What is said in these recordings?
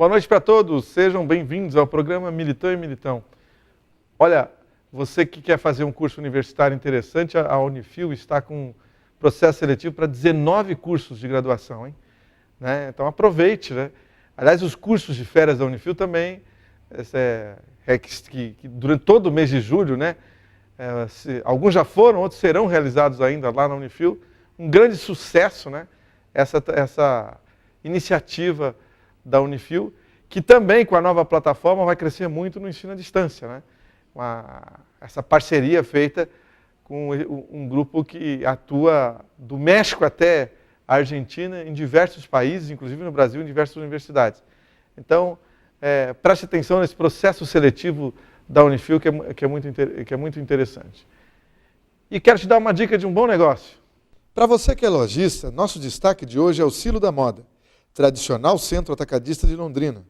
Boa noite para todos, sejam bem-vindos ao programa Militão e Militão. Olha, você que quer fazer um curso universitário interessante, a Unifil está com processo seletivo para 19 cursos de graduação, hein? Né? Então aproveite, né? Aliás, os cursos de férias da Unifil também, que durante todo o mês de julho, né? Alguns já foram, outros serão realizados ainda lá na Unifil. Um grande sucesso, né? Essa iniciativa da Unifil, que também com a nova plataforma vai crescer muito no ensino à distância, né? Essa parceria feita com um grupo que atua do México até a Argentina, em diversos países, inclusive no Brasil, em diversas universidades. Então, preste atenção nesse processo seletivo da Unifil, que é muito interessante. E quero te dar uma dica de um bom negócio. Para você que é lojista, nosso destaque de hoje é o Silo da Moda, tradicional centro atacadista de Londrina.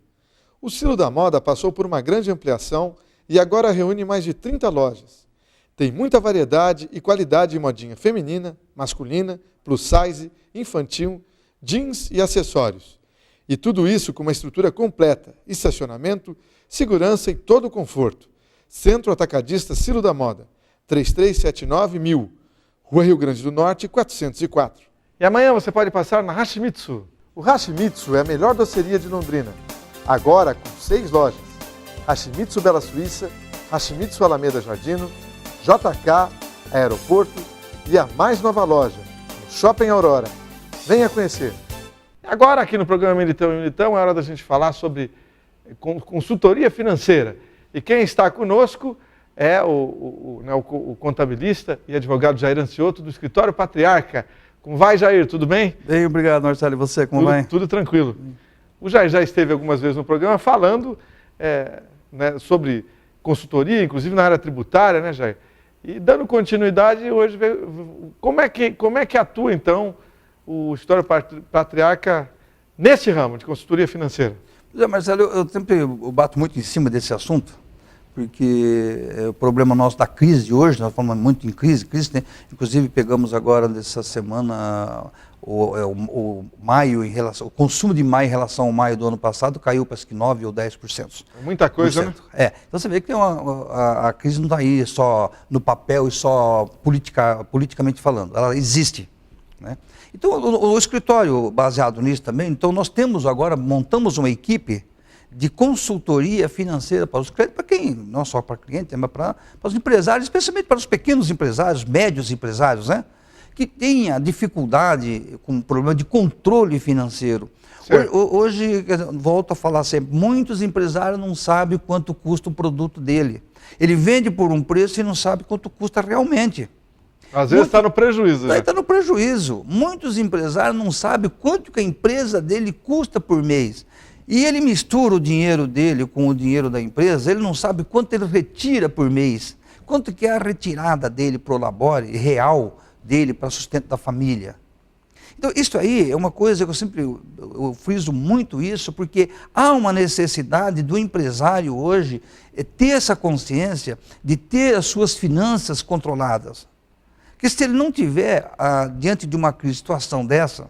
O Silo da Moda passou por uma grande ampliação e agora reúne mais de 30 lojas. Tem muita variedade e qualidade em modinha feminina, masculina, plus size, infantil, jeans e acessórios. E tudo isso com uma estrutura completa, estacionamento, segurança e todo o conforto. Centro Atacadista Silo da Moda, 3379.000, Rua Rio Grande do Norte, 404. E amanhã você pode passar na Hashimitsu. O Hashimitsu é a melhor doceria de Londrina, agora com 6 lojas. Hashimitsu Bela Suíça, Hashimitsu Alameda Jardino, JK, Aeroporto e a mais nova loja, no Shopping Aurora. Venha conhecer. Agora aqui no programa Militão e Militão é hora da gente falar sobre consultoria financeira. E quem está conosco é o contabilista e advogado Jair Ancioto do Escritório Patriarca. Como vai, Jair? Tudo bem? Bem, obrigado, Marcelo. E você, como vai? Tudo tranquilo. O Jair já esteve algumas vezes no programa falando né, sobre consultoria, inclusive na área tributária, né, Jair? E dando continuidade, hoje, como é que atua, então, o Escritório Patriarca nesse ramo de consultoria financeira? Marcelo, eu sempre bato muito em cima desse assunto, porque o problema nosso da crise de hoje, nós falamos muito em crise, né? Inclusive pegamos agora nessa semana o maio o consumo de maio em relação ao maio do ano passado caiu para que 9 ou 10%. Muita coisa, né? Então você vê que a crise não está aí só no papel e só politicamente falando, ela existe, né? Então o escritório baseado nisso também, então nós montamos uma equipe de consultoria financeira para os clientes, para quem, não só para clientes, mas para os empresários, especialmente para os pequenos empresários, médios empresários, né? Que tenha dificuldade com problema de controle financeiro. Hoje, volto a falar sempre, muitos empresários não sabem quanto custa o produto dele. Ele vende por um preço e não sabe quanto custa realmente. Às vezes está no prejuízo. Né? Está no prejuízo. Muitos empresários não sabem quanto que a empresa dele custa por mês. E ele mistura o dinheiro dele com o dinheiro da empresa, ele não sabe quanto ele retira por mês, quanto que é a retirada dele pro labore real dele para sustento da família. Então, isso aí é uma coisa que eu friso muito isso, porque há uma necessidade do empresário hoje ter essa consciência de ter as suas finanças controladas. Porque se ele não tiver, diante de uma situação dessa,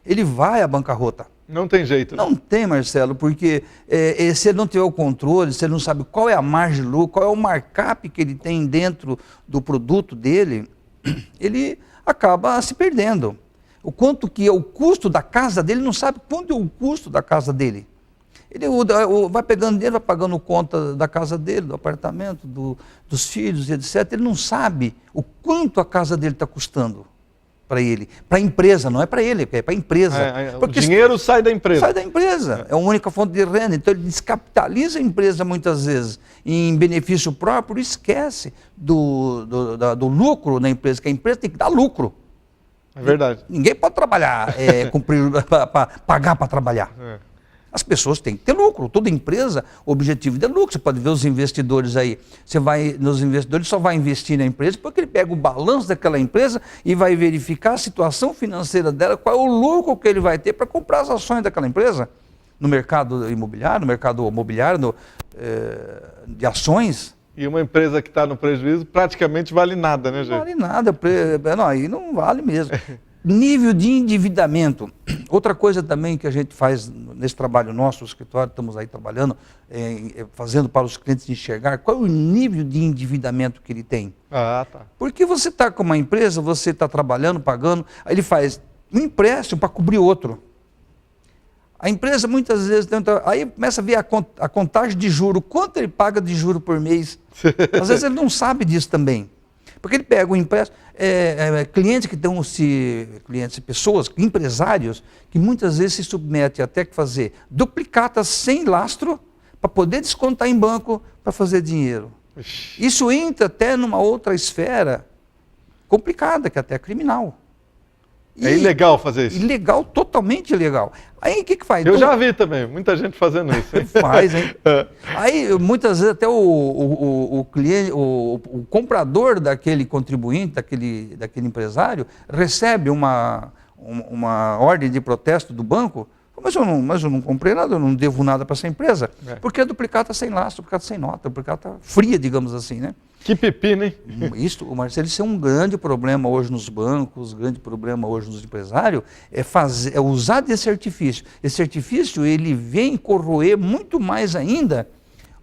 ele vai à bancarrota. Não tem jeito. Não tem, Marcelo, porque se ele não tiver o controle, se ele não sabe qual é a margem de lucro, qual é o markup que ele tem dentro do produto dele, ele acaba se perdendo. O quanto que é o custo da casa dele, não sabe quanto é o custo da casa dele. Ele vai pegando dinheiro, vai pagando conta da casa dele, do apartamento, dos filhos, etc. Ele não sabe o quanto a casa dele está custando para ele, para a empresa, não é para ele, é para a empresa. O dinheiro sai da empresa. Sai da empresa, é a única fonte de renda. Então ele descapitaliza a empresa muitas vezes em benefício próprio e esquece do lucro na empresa, que a empresa tem que dar lucro. É verdade. Ninguém pode trabalhar, pagar para trabalhar. As pessoas têm que ter lucro. Toda empresa, o objetivo é lucro. Você pode ver os investidores aí. Você vai nos investidores, só vai investir na empresa porque ele pega o balanço daquela empresa e vai verificar a situação financeira dela, qual é o lucro que ele vai ter para comprar as ações daquela empresa. No mercado imobiliário, de ações. E uma empresa que está no prejuízo praticamente vale nada, né, gente? Não vale nada. Não, aí não vale mesmo. Nível de endividamento. Outra coisa também que a gente faz nesse trabalho nosso, no escritório, estamos aí trabalhando, fazendo para os clientes enxergar qual é o nível de endividamento que ele tem. Ah, tá. Porque você está com uma empresa, você está trabalhando, pagando, aí ele faz um empréstimo para cobrir outro. A empresa muitas vezes, aí começa a ver a contagem de juro, quanto ele paga de juro por mês. Às vezes ele não sabe disso também. Porque ele pega um empréstimo, clientes que estão pessoas, empresários, que muitas vezes se submetem até que fazer duplicatas sem lastro para poder descontar em banco para fazer dinheiro. Isso entra até numa outra esfera complicada, que até é criminal. É ilegal fazer isso? Ilegal, totalmente ilegal. Aí o que faz? Eu já vi também, muita gente fazendo isso. Hein? Faz, hein? Aí muitas vezes até o cliente, o comprador daquele contribuinte, daquele empresário, recebe uma ordem de protesto do banco, mas eu não comprei nada, eu não devo nada para essa empresa, porque a duplicata sem lastro, duplicata sem nota, duplicata fria, digamos assim, né? Que pepino, hein? Isso, Marcelo, isso é um grande problema hoje nos bancos, grande problema hoje nos empresários, é usar desse artifício. Esse artifício, ele vem corroer muito mais ainda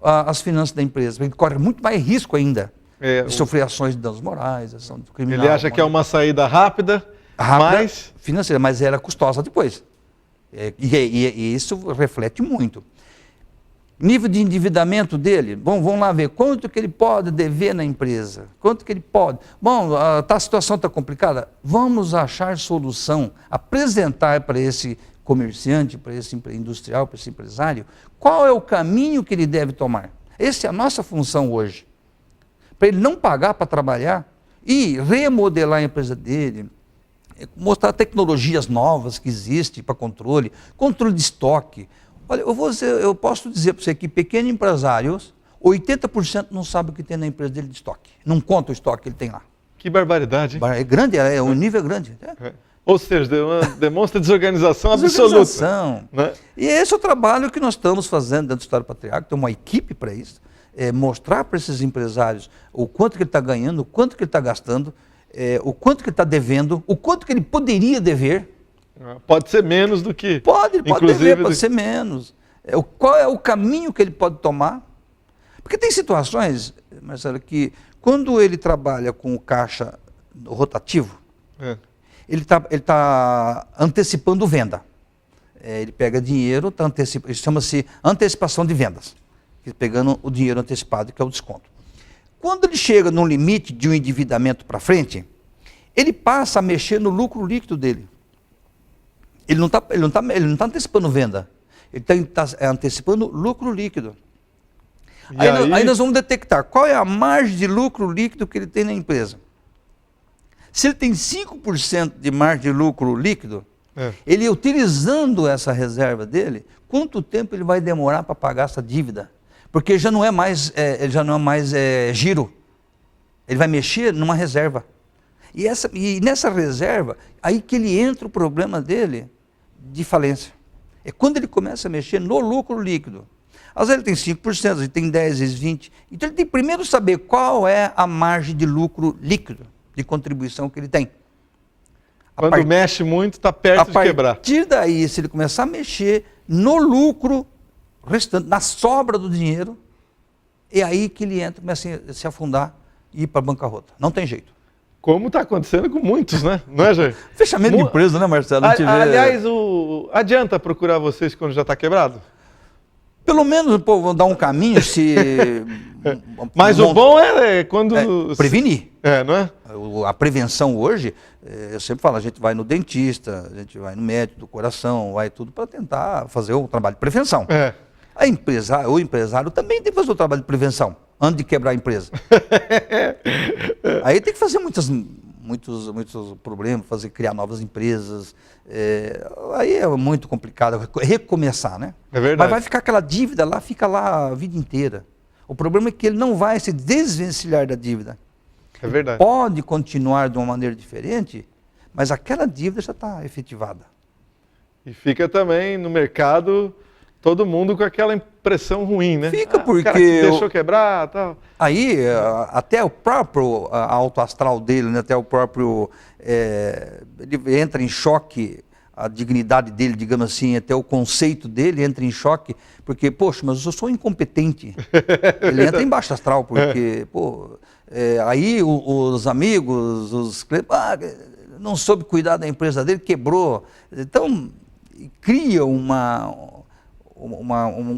as finanças da empresa, ele corre muito mais risco ainda de sofrer ações de danos morais, ação criminal. Ele acha que é uma saída rápida, mas... financeira, mas era custosa depois. E isso reflete muito. Nível de endividamento dele, bom, vamos lá ver quanto que ele pode dever na empresa, quanto que ele pode. Bom, a situação está complicada, vamos achar solução, apresentar para esse comerciante, para esse industrial, para esse empresário, qual é o caminho que ele deve tomar. Essa é a nossa função hoje. Para ele não pagar para trabalhar e remodelar a empresa dele, mostrar tecnologias novas que existem para controle de estoque. Olha, eu posso dizer para você que pequenos empresários, 80% não sabe o que tem na empresa dele de estoque. Não conta o estoque que ele tem lá. Que barbaridade, hein? É grande, o nível é grande. Ou seja, demonstra desorganização absoluta. Desorganização. Né? E esse é o trabalho que nós estamos fazendo dentro do História Patriarca, tem uma equipe para isso, mostrar para esses empresários o quanto que ele está ganhando, o quanto que ele está gastando, o quanto que ele está devendo, o quanto que ele poderia dever. Pode ser menos do que... Pode dever, pode ser menos. Qual é o caminho que ele pode tomar? Porque tem situações, Marcelo, que quando ele trabalha com o caixa rotativo, ele tá antecipando venda. Ele pega dinheiro, isso chama-se antecipação de vendas. Pegando o dinheiro antecipado, que é o desconto. Quando ele chega num limite de um endividamento para frente, ele passa a mexer no lucro líquido dele. Ele não está antecipando venda, ele está antecipando lucro líquido. Aí nós vamos detectar qual é a margem de lucro líquido que ele tem na empresa. Se ele tem 5% de margem de lucro líquido, ele utilizando essa reserva dele, quanto tempo ele vai demorar para pagar essa dívida? Porque já não é mais giro, ele vai mexer numa reserva. E nessa reserva, aí que ele entra o problema dele de falência. É quando ele começa a mexer no lucro líquido. Às vezes ele tem 5%, às vezes ele tem 10%, às vezes 20%. Então ele tem que primeiro saber qual é a margem de lucro líquido, de contribuição que ele tem. Quando mexe muito, está perto de quebrar. A partir daí, se ele começar a mexer no lucro restante, na sobra do dinheiro, é aí que ele entra, começa a se afundar e ir para a bancarrota. Não tem jeito. Como está acontecendo com muitos, né? Não é, Jair? Fechamento de empresa, né, Marcelo? Aliás, adianta procurar vocês quando já está quebrado? Pelo menos, vou dar um caminho se... Mas o bom é quando... prevenir. Não é? A prevenção hoje, eu sempre falo, a gente vai no dentista, a gente vai no médico do coração, vai tudo para tentar fazer o trabalho de prevenção. O empresário também tem que fazer o trabalho de prevenção, antes de quebrar a empresa. Aí tem que fazer muitos problemas, criar novas empresas. Aí é muito complicado, recomeçar, né? É verdade. Mas vai ficar aquela dívida lá, fica lá a vida inteira. O problema é que ele não vai se desvencilhar da dívida. É verdade. Pode continuar de uma maneira diferente, mas aquela dívida já está efetivada. E fica também no mercado Todo mundo com aquela impressão ruim, né? Fica, porque o cara que deixou quebrar, tal. Aí, até o próprio alto astral dele, né, até o próprio... ele entra em choque, a dignidade dele, digamos assim, até o conceito dele entra em choque, porque, poxa, mas eu sou incompetente. Ele entra em baixo astral, porque, aí os amigos, os clientes, não soube cuidar da empresa dele, quebrou. Então, cria um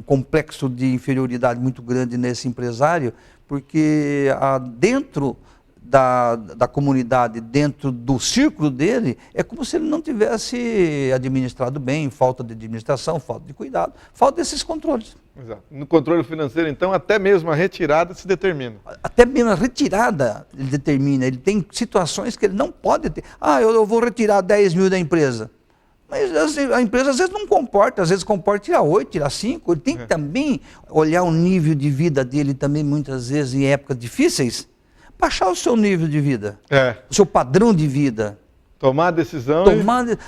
complexo de inferioridade muito grande nesse empresário, porque dentro da comunidade, dentro do círculo dele, é como se ele não tivesse administrado bem, falta de administração, falta de cuidado, falta desses controles. Exato. No controle financeiro, então, até mesmo a retirada se determina. Até mesmo a retirada ele determina, ele tem situações que ele não pode ter. Eu vou retirar 10 mil da empresa. Mas a empresa às vezes não comporta, às vezes comporta tirar 8, tirar 5. Ele tem que também olhar o nível de vida dele também, muitas vezes, em épocas difíceis, baixar o seu nível de vida, o seu padrão de vida. Tomar a decisão.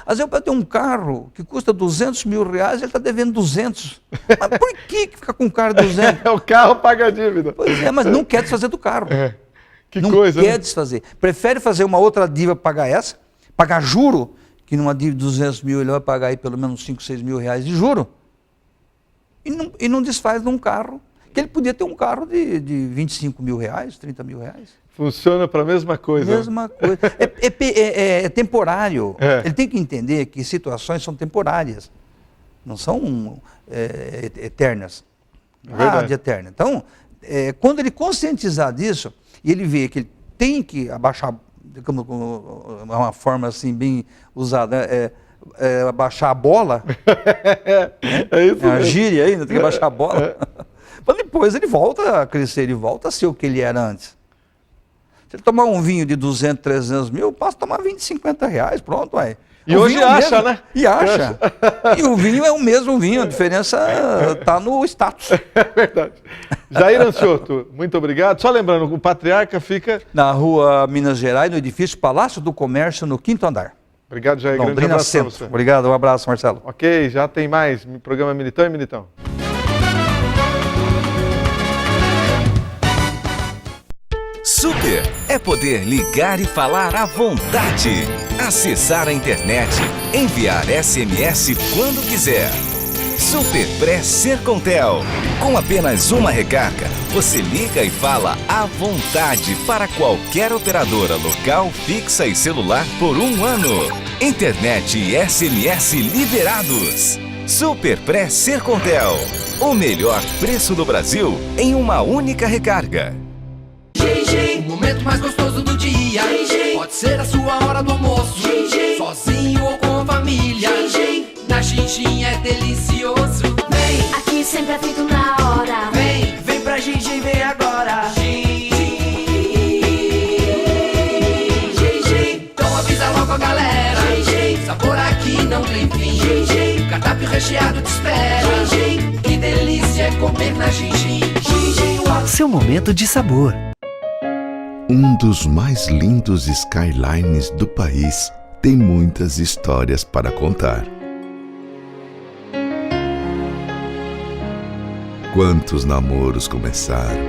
Às vezes eu tenho um carro que custa 200 mil reais, ele está devendo 200. Mas por que fica com um carro de 200? O carro paga a dívida. Pois é, mas não quer desfazer do carro. Que não coisa, quer né? desfazer. Prefere fazer uma outra dívida para pagar essa, pagar juro, que numa dívida de 200 mil ele vai pagar aí pelo menos 5, 6 mil reais de juro. E não desfaz de um carro, que ele podia ter um carro de 25 mil reais, 30 mil reais. Funciona para a mesma coisa. Mesma coisa. É temporário. Ele tem que entender que situações são temporárias, não são eternas. Nada de eterno. Então, quando ele conscientizar disso, e ele vê que ele tem que abaixar, uma forma assim bem usada, abaixar a bola, é isso a gíria aí, tem que abaixar a bola, mas depois ele volta a crescer, ele volta a ser o que ele era antes. Se ele tomar um vinho de 200, 300 mil, passa a tomar 20, 50 reais, pronto, aí. E hoje acha, né? E acha. E o vinho é o mesmo vinho, a diferença está no status. É verdade. Jair Ancioto, muito obrigado. Só lembrando, o Patriarca fica... na rua Minas Gerais, no edifício Palácio do Comércio, no 5º andar. Obrigado, Jair. Grande Londrina abraço para Centro. você. Obrigado, um abraço, Marcelo. Ok, já tem mais. Programa Militão e Militão. Super é poder ligar e falar à vontade, acessar a internet, enviar SMS quando quiser. Super Pré Sercontel. Com apenas uma recarga, você liga e fala à vontade para qualquer operadora local, fixa e celular por 1 ano. Internet e SMS liberados. Super Pré Sercontel. O melhor preço do Brasil em uma única recarga. O momento mais gostoso do dia. Pode ser a sua hora do almoço, sozinho ou com a família. Na Xinxin é delicioso. Vem, Aqui sempre é feito na hora. vem pra Xinxin, vem agora. Então avisa logo a galera. Sabor aqui não tem fim. O cardápio recheado te espera. Que delícia é comer na Xinxin. Seu momento de sabor. Um dos mais lindos skylines do país tem muitas histórias para contar. Quantos namoros começaram?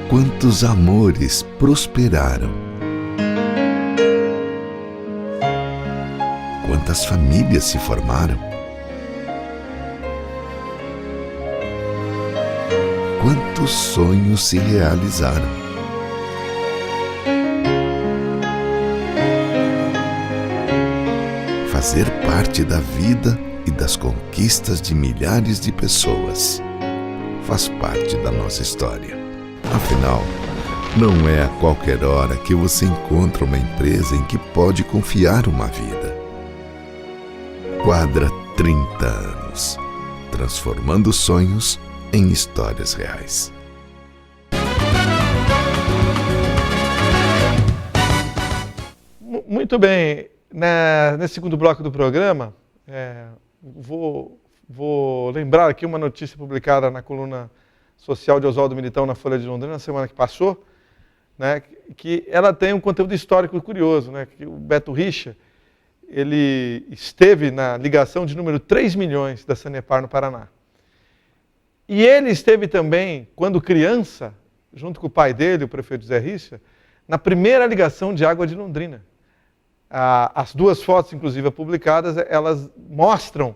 Quantos amores prosperaram? Quantas famílias se formaram? Quantos sonhos se realizaram? Fazer parte da vida e das conquistas de milhares de pessoas faz parte da nossa história. Afinal, não é a qualquer hora que você encontra uma empresa em que pode confiar uma vida. Quadra 30 anos, transformando sonhos em histórias reais. Muito bem. Nesse segundo bloco do programa, vou lembrar aqui uma notícia publicada na coluna social de Oswaldo Militão na Folha de Londrina na semana que passou, né, que ela tem um conteúdo histórico curioso, né, que o Beto Richa, ele esteve na ligação de número 3 milhões da Sanepar no Paraná. E ele esteve também, quando criança, junto com o pai dele, o prefeito Zé Richa, na primeira ligação de água de Londrina. As duas fotos, inclusive, publicadas, elas mostram,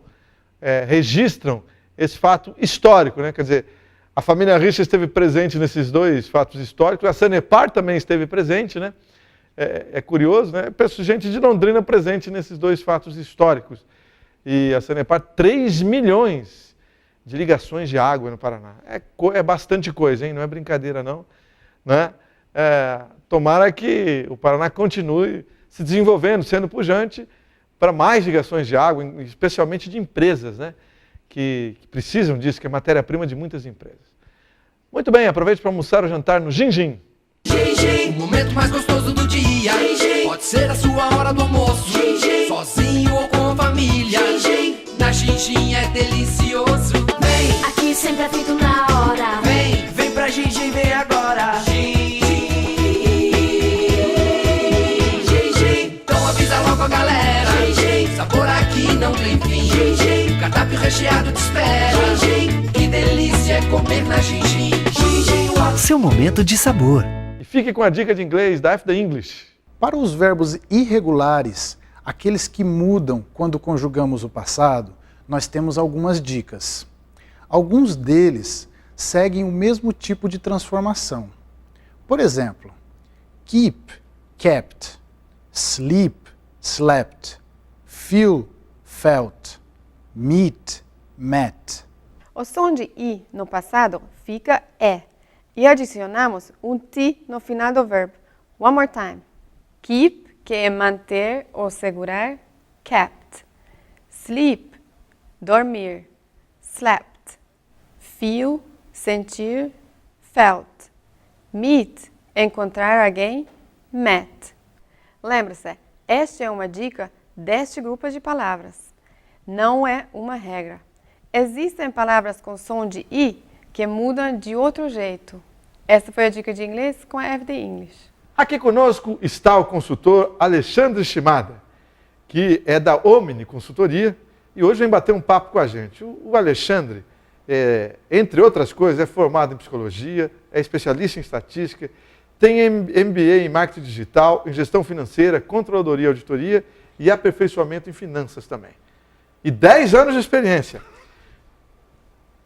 registram esse fato histórico, né? Quer dizer, a família Richa esteve presente nesses dois fatos históricos, a Sanepar também esteve presente, né? É curioso, né? Gente de Londrina presente nesses dois fatos históricos. E a Sanepar, 3 milhões de ligações de água no Paraná. É bastante coisa, hein? Não é brincadeira, não. Né? Tomara que o Paraná continue se desenvolvendo, sendo pujante para mais ligações de água, especialmente de empresas, né? Que precisam disso, que é matéria-prima de muitas empresas. Muito bem, aproveite para almoçar ou jantar no Gin-Gin. O momento mais gostoso do dia. Pode ser a sua hora do almoço, sozinho ou com a família. Na Gin-Gin é delicioso. Vem, Aqui sempre é feito na hora. vem pra Gin-Gin, vem agora. Gin-Gin. Então avisa logo a galera. Sabor aqui não tem fim. Cardápio recheado te espera. Que delícia é comer na Gin-Gin. Seu momento de sabor. E fique com a dica de inglês da FD English. Para os verbos irregulares, aqueles que mudam quando conjugamos o passado, nós temos algumas dicas. Alguns deles seguem o mesmo tipo de transformação. Por exemplo, keep, kept, sleep, slept, feel, felt, meet, met. O som de I no passado fica E. E adicionamos um T no final do verbo. One more time. Keep, que é manter ou segurar, kept. Sleep, dormir, slept. Feel, sentir, felt. Meet, encontrar alguém, met. Lembre-se, esta é uma dica deste grupo de palavras. Não é uma regra. Existem palavras com som de I que mudam de outro jeito. Essa foi a dica de inglês com a FD English. Aqui conosco está o consultor Alexandre Shimada, que é da Omni Consultoria, e hoje vem bater um papo com a gente. O Alexandre, entre outras coisas, é formado em psicologia, é especialista em estatística, tem MBA em marketing digital, em gestão financeira, controladoria e auditoria e aperfeiçoamento em finanças também. E 10 anos de experiência.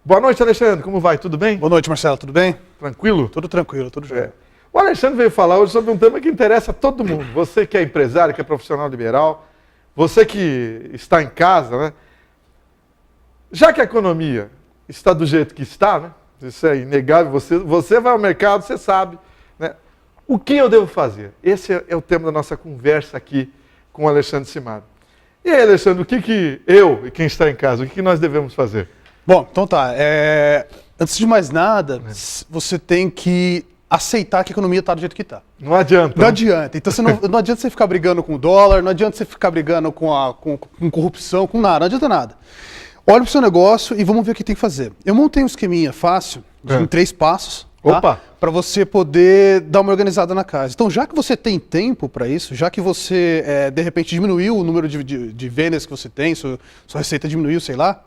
Boa noite, Alexandre. Como vai? Tudo bem? Boa noite, Marcelo. Tudo bem? Tranquilo? Tudo tranquilo, tudo jóia. O Alexandre veio falar hoje sobre um tema que interessa a todo mundo. Você que é empresário, que é profissional liberal, você que está em casa, né? Já que a economia está do jeito que está, né? Isso é inegável, você vai ao mercado, você sabe, né? O que eu devo fazer? Esse é o tema da nossa conversa aqui com o Alexandre Shimada. E aí, Alexandre, o que eu e quem está em casa, o que nós devemos fazer? Bom, então tá. Antes de mais nada, você tem que aceitar que a economia está do jeito que está. Não adianta. Não adianta. Então não adianta você ficar brigando com o dólar, não adianta você ficar brigando com corrupção, com nada, não adianta nada. Olha para o seu negócio e vamos ver o que tem que fazer. Eu montei um esqueminha fácil, em 3 passos, tá? Para você poder dar uma organizada na casa. Então, já que você tem tempo para isso, já que você, de repente, diminuiu o número de vendas que você tem, sua receita diminuiu, sei lá,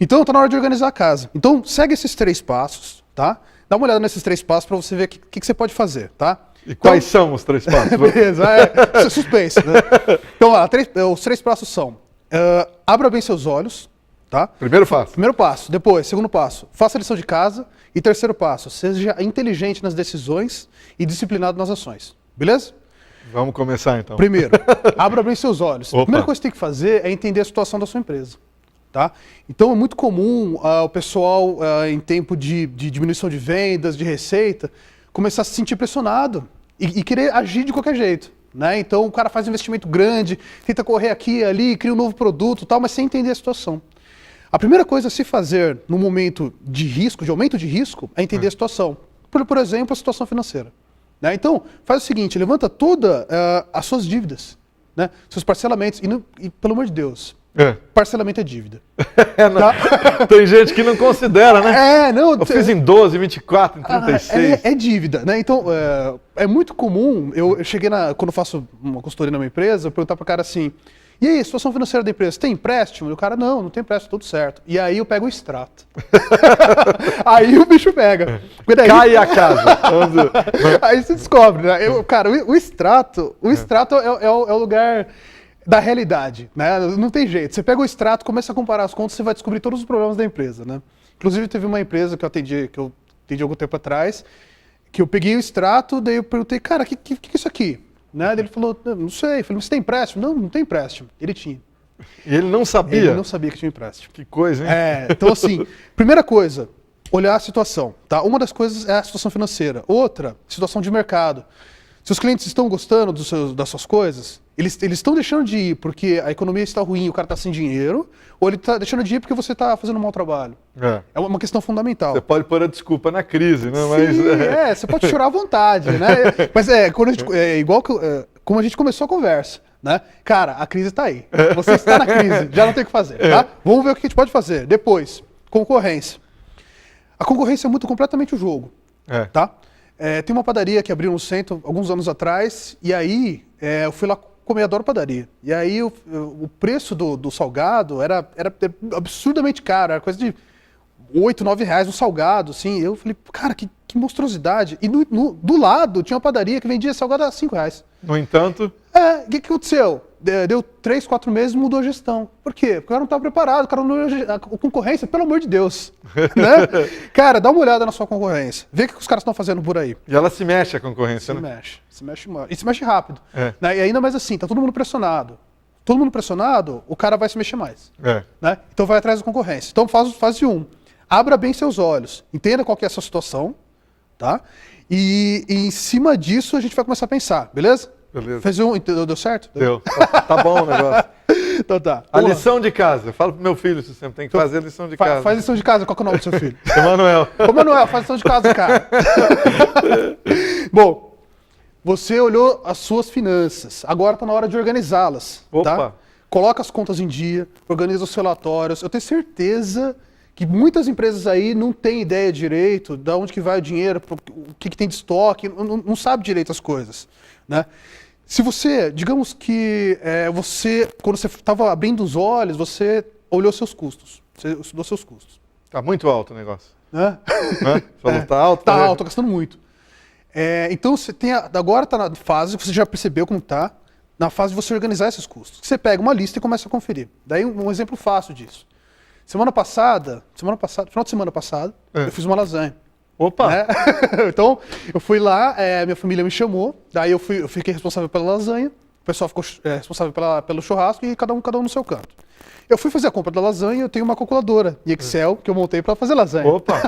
então está na hora de organizar a casa. Então, segue esses 3 passos, tá? Dá uma olhada nesses 3 passos para você ver o que você pode fazer, tá? E quais são os 3 passos? Beleza, suspense, né? Então, os 3 passos são, abra bem seus olhos, tá? Primeiro passo. Primeiro passo. Depois, segundo passo, faça a lição de casa. E terceiro passo, seja inteligente nas decisões e disciplinado nas ações. Beleza? Vamos começar então. Primeiro, abra bem seus olhos. A primeira coisa que você tem que fazer é entender a situação da sua empresa. Tá? Então é muito comum o pessoal, em tempo de diminuição de vendas, de receita, começar a se sentir pressionado e querer agir de qualquer jeito. Né? Então o cara faz um investimento grande, tenta correr aqui e ali, cria um novo produto, tal, mas sem entender a situação. A primeira coisa a se fazer no momento de risco, de aumento de risco, é entender a situação. Por exemplo, a situação financeira. Né? Então, faz o seguinte, levanta todas as suas dívidas, né? Seus parcelamentos, e pelo amor de Deus, parcelamento é dívida. Tá? Tem gente que não considera, né? Eu fiz em 12, 24, em 36. É dívida, né? Então, é muito comum, eu cheguei quando eu faço uma consultoria na minha empresa, eu perguntar para o cara assim, E aí, situação financeira da empresa, tem empréstimo? E o cara, não tem empréstimo, tudo certo. E aí eu pego o extrato. Aí o bicho pega. Daí, Cai a casa. aí você descobre, né? Cara, o extrato é o lugar da realidade, né? Não tem jeito. Você pega o extrato, começa a comparar as contas, você vai descobrir todos os problemas da empresa, né? Inclusive, teve uma empresa que eu atendi algum tempo atrás, que eu peguei o extrato, daí eu perguntei, cara, o que é isso aqui? Né? Ele falou, não sei. Eu falei, você tem empréstimo? Não tem empréstimo. Ele tinha. E ele não sabia? Ele não sabia que tinha empréstimo. Que coisa, hein? Então assim, primeira coisa, olhar a situação, tá? Uma das coisas é a situação financeira. Outra, situação de mercado. Se os clientes estão gostando das suas coisas, eles estão deixando de ir porque a economia está ruim, o cara está sem dinheiro, ou ele está deixando de ir porque você está fazendo um mau trabalho. É uma questão fundamental. Você pode pôr a desculpa na crise, né? Sim, você pode chorar à vontade, né? Mas igual como a gente começou a conversa, né? Cara, a crise está aí. Você está na crise, já não tem o que fazer, tá? Vamos ver o que a gente pode fazer. Depois, concorrência. A concorrência muda completamente o jogo, tá? Tem uma padaria que abriu no centro alguns anos atrás, e aí eu fui lá comer, adoro padaria. E aí o preço do salgado era absurdamente caro, era coisa de 8, 9 reais um salgado, assim. Eu falei, cara, que monstruosidade. E do lado tinha uma padaria que vendia salgado a 5 reais. No entanto... O que aconteceu? Deu 3, 4 meses e mudou a gestão. Por quê? Porque o cara não estava preparado, o cara não... A concorrência, pelo amor de Deus. Né? Cara, dá uma olhada na sua concorrência. Vê o que os caras estão fazendo por aí. E ela se mexe, a concorrência, né? Se mexe e se mexe rápido. Né? E ainda mais assim, tá todo mundo pressionado. Todo mundo pressionado, o cara vai se mexer mais. Né? Então vai atrás da concorrência. Então fase 1. Abra bem seus olhos. Entenda qual que é a sua situação. Tá? E em cima disso a gente vai começar a pensar, beleza? Beleza. Deu certo? Deu. Tá bom o negócio. Então tá. A lição de casa. Fala pro meu filho se sempre tem que fazer a lição de casa. Faz lição de casa. Qual que é o nome do seu filho? Emanuel. Emanuel, faz lição de casa, cara. Bom, você olhou as suas finanças. Agora tá na hora de organizá-las. Tá? Coloca as contas em dia, organiza os relatórios. Eu tenho certeza que muitas empresas aí não têm ideia direito de onde que vai o dinheiro, o que tem de estoque, não sabe direito as coisas. Né? Se você, digamos que quando você estava abrindo os olhos, você olhou seus custos, você estudou seus custos. Tá muito alto o negócio. Falou, tá alto? Tá alto, tô gastando muito. Então você agora está na fase, você já percebeu como está, na fase de você organizar esses custos. Você pega uma lista e começa a conferir. Daí um exemplo fácil disso. Final de semana passada, eu fiz uma lasanha. Opa! Né? Então, eu fui lá, minha família me chamou, daí eu fiquei responsável pela lasanha, o pessoal ficou responsável pelo churrasco e cada um no seu canto. Eu fui fazer a compra da lasanha, eu tenho uma calculadora em Excel que eu montei para fazer lasanha. Opa!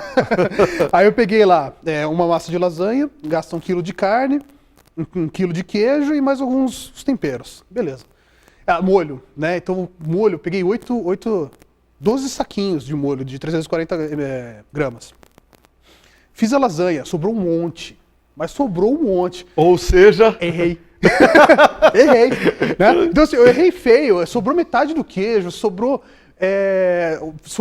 Aí eu peguei lá uma massa de lasanha, gasta 1 quilo de carne, 1 quilo de queijo e mais alguns temperos. Beleza. Molho, né? Então, molho, eu peguei 12 saquinhos de molho de 340 gramas. Fiz a lasanha, sobrou um monte. Mas sobrou um monte. Ou seja... Errei. Errei. Né? Então assim, eu errei feio. Sobrou metade do queijo, sobrou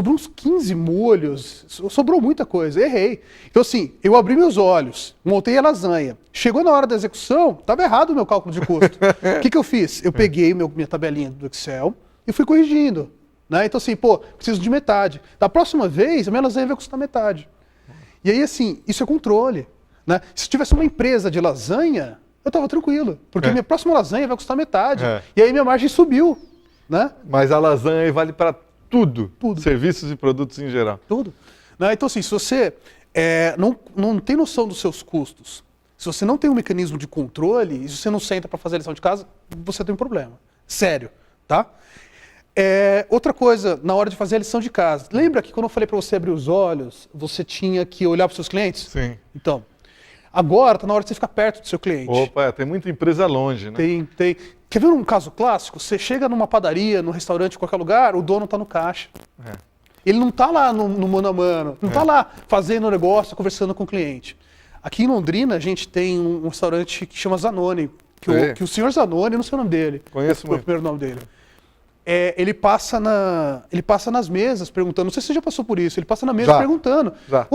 uns 15 molhos. Sobrou muita coisa. Errei. Então assim, eu abri meus olhos, montei a lasanha. Chegou na hora da execução, estava errado o meu cálculo de custo. O que eu fiz? Eu peguei minha tabelinha do Excel e fui corrigindo. Né? Então assim, preciso de metade. Da próxima vez, a minha lasanha vai custar metade. E aí assim, isso é controle. Né? Se tivesse uma empresa de lasanha, eu estava tranquilo. Porque minha próxima lasanha vai custar metade. E aí minha margem subiu. Né? Mas a lasanha vale para tudo. Serviços e produtos em geral. Tudo. Né? Então assim, se você não tem noção dos seus custos, se você não tem um mecanismo de controle, e se você não senta para fazer a lição de casa, você tem um problema. Sério. Tá? Outra coisa, na hora de fazer a lição de casa. Lembra que quando eu falei para você abrir os olhos, você tinha que olhar para os seus clientes? Sim. Então, agora está na hora de você ficar perto do seu cliente. Opa, tem muita empresa longe, né? Tem. Quer ver um caso clássico? Você chega numa padaria, num restaurante, em qualquer lugar, o dono está no caixa. Ele não está lá no mano a mano, não está lá fazendo o negócio, conversando com o cliente. Aqui em Londrina, a gente tem um restaurante que chama Zanoni, que o senhor Zanoni, não sei o nome dele. Conheço muito. O primeiro nome dele. Ele passa nas mesas perguntando, não sei se você já passou por isso, ele passa na mesa perguntando,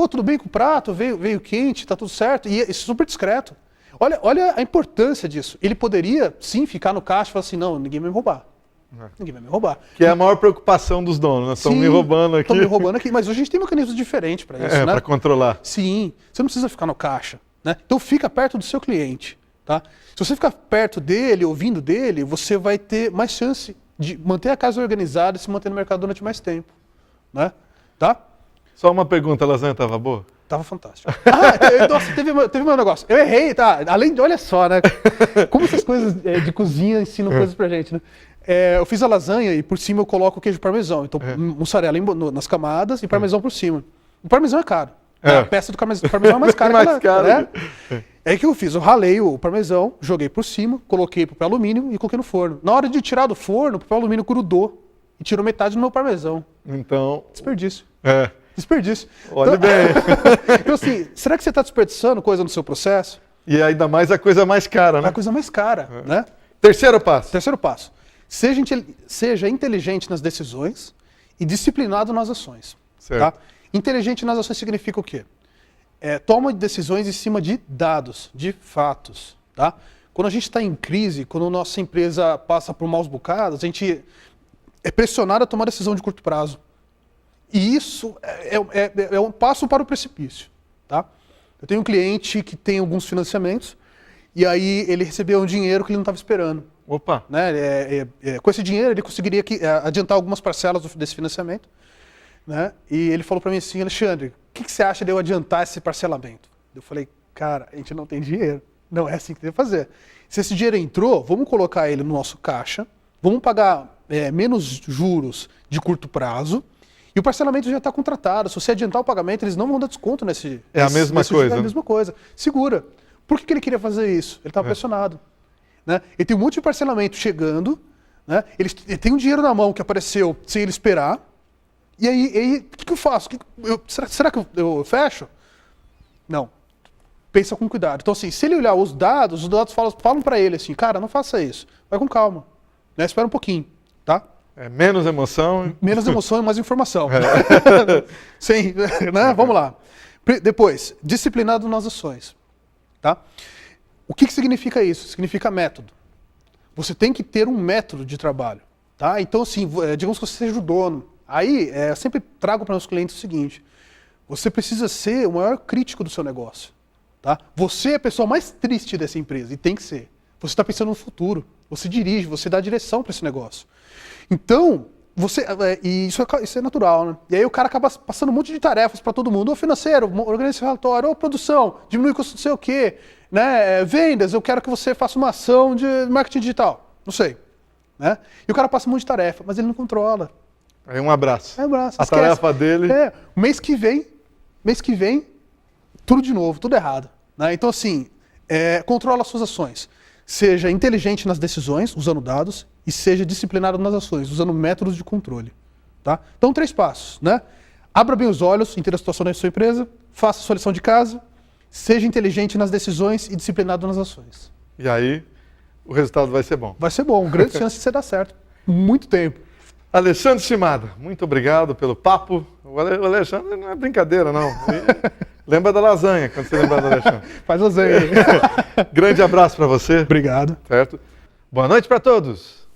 tudo bem com o prato, veio quente, tá tudo certo, e é super discreto. Olha a importância disso. Ele poderia, sim, ficar no caixa e falar assim, não, ninguém vai me roubar. Ninguém vai me roubar. Que é a maior preocupação dos donos, né? Estão me roubando aqui. Estão me roubando aqui, mas hoje a gente tem mecanismos diferentes para isso, né? Para controlar. Sim, você não precisa ficar no caixa, né? Então fica perto do seu cliente, tá? Se você ficar perto dele, ouvindo dele, você vai ter mais chance de manter a casa organizada e se manter no mercado durante mais tempo, né? Tá? Só uma pergunta, a lasanha estava boa? Tava fantástico. Nossa, teve um negócio. Eu errei, tá? Além de, olha só, né? Como essas coisas de cozinha ensinam coisas pra gente, né? Eu fiz a lasanha e por cima eu coloco o queijo parmesão. Então, mussarela nas camadas e parmesão por cima. O parmesão é caro. A peça do parmesão é mais cara. Mais caro. Né? É aí que eu fiz. Eu ralei o parmesão, joguei por cima, coloquei papel alumínio e coloquei no forno. Na hora de tirar do forno, o papel alumínio grudou e tirou metade do meu parmesão. Então... Desperdício. Desperdício. Olha então, bem. Então assim, será que você está desperdiçando coisa no seu processo? E ainda mais a coisa mais cara, né? A coisa mais cara, né? Terceiro passo. Terceiro passo. Seja inteligente nas decisões e disciplinado nas ações. Certo. Tá? Inteligente nas ações significa o quê? Toma decisões em cima de dados, de fatos. Tá? Quando a gente está em crise, quando a nossa empresa passa por maus bocados, a gente é pressionado a tomar decisão de curto prazo. E isso é um passo para o precipício. Tá? Eu tenho um cliente que tem alguns financiamentos e aí ele recebeu um dinheiro que ele não estava esperando. Opa! Né? Com esse dinheiro ele conseguiria adiantar algumas parcelas desse financiamento. Né? E ele falou para mim assim, Alexandre, o que você acha de eu adiantar esse parcelamento? Eu falei, cara, a gente não tem dinheiro. Não é assim que tem que fazer. Se esse dinheiro entrou, vamos colocar ele no nosso caixa, vamos pagar menos juros de curto prazo, e o parcelamento já está contratado. Se você adiantar o pagamento, eles não vão dar desconto nesse... É a mesma coisa. É a mesma coisa. Segura. Por que ele queria fazer isso? Ele estava pressionado. Né? Ele tem um monte de parcelamento chegando, né? Ele tem um dinheiro na mão que apareceu sem ele esperar, e aí o que eu faço? Será que eu fecho? Não. Pensa com cuidado. Então assim, se ele olhar os dados falam para ele assim, cara, não faça isso. Vai com calma. Né? Espera um pouquinho. Tá? Menos emoção. Menos emoção e mais informação. Sim, né? Vamos lá. Depois, disciplinado nas ações. Tá? O que significa isso? Significa método. Você tem que ter um método de trabalho. Tá? Então, assim, digamos que você seja o dono. Aí, eu sempre trago para os clientes o seguinte, você precisa ser o maior crítico do seu negócio. Tá? Você é a pessoa mais triste dessa empresa, e tem que ser. Você está pensando no futuro, você dirige, você dá direção para esse negócio. Então, isso é natural, né? E aí o cara acaba passando um monte de tarefas para todo mundo. Ô financeiro, organiza esse relatório, ô produção, diminui o custo não sei o quê, né? Vendas, eu quero que você faça uma ação de marketing digital. Não sei. Né? E o cara passa um monte de tarefa, mas ele não controla. Aí um abraço. A tarefa dele... mês que vem, tudo de novo, tudo errado. Né? Então assim, controla as suas ações. Seja inteligente nas decisões, usando dados, e seja disciplinado nas ações, usando métodos de controle. Tá? Então, 3 passos. Né? Abra bem os olhos, entenda a situação da sua empresa, faça a sua lição de casa, seja inteligente nas decisões e disciplinado nas ações. E aí, o resultado vai ser bom. Vai ser bom, grande chance de você dar certo. Muito tempo. Alexandre Shimada, muito obrigado pelo papo. O Alexandre não é brincadeira, não. Lembra da lasanha, quando você lembrar do Alexandre. Faz lasanha aí. Grande abraço para você. Obrigado. Certo? Boa noite para todos.